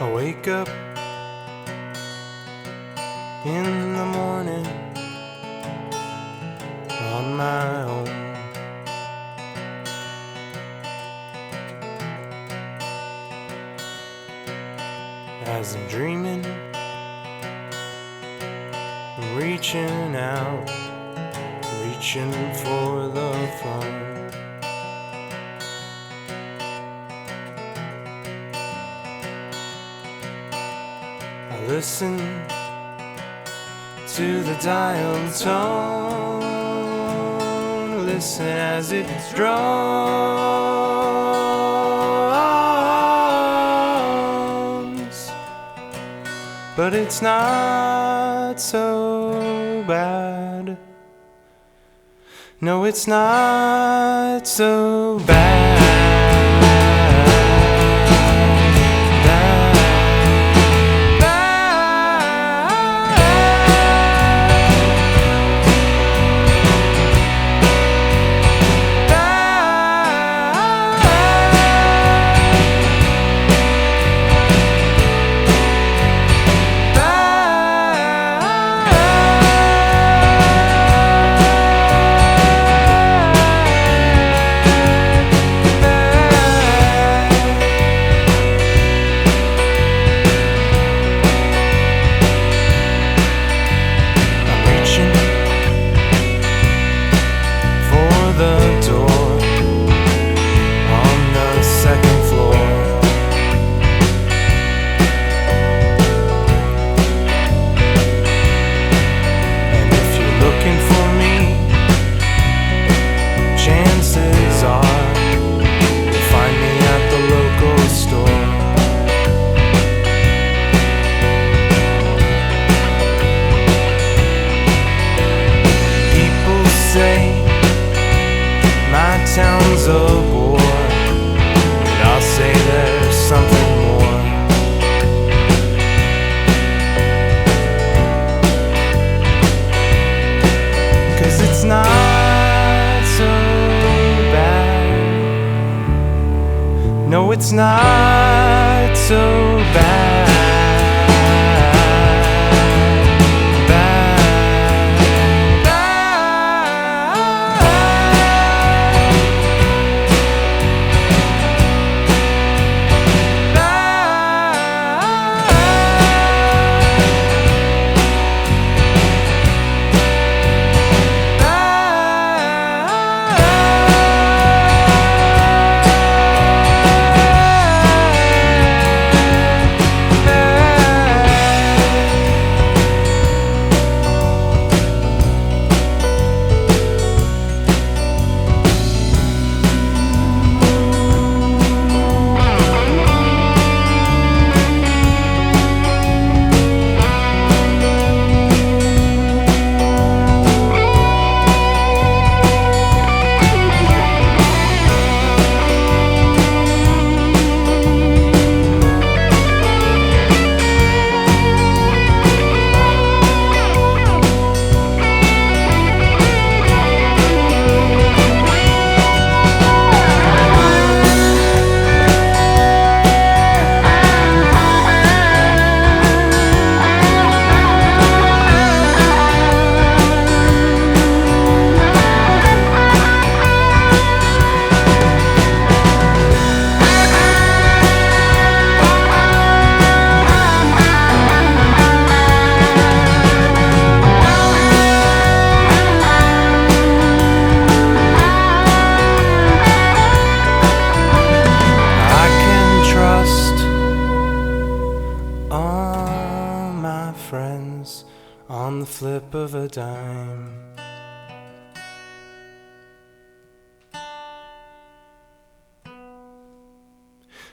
I wake up in the morning on my own. As I'm dreaming, I'm reaching out, reaching for the phone. I listen to the dial tone, listen as it drones, but it's not so bad. No, it's not so bad. Sounds a bore, and I'll say there's something more. 'Cause it's not so bad. No, it's not so bad. On the flip of a dime,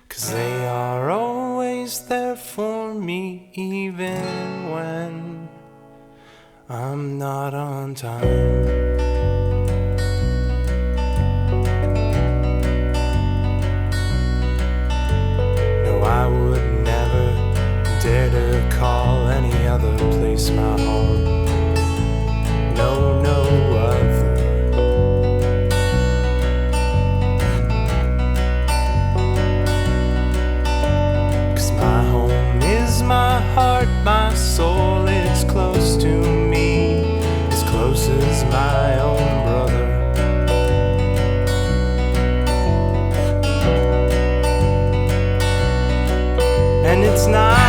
"'Cause they are always there for me, even when I'm not on time. No, I would never dare to call any other place my home. No, no other. 'Cause my home heart, my soul, it's close to me, as close as my own brother. And it's not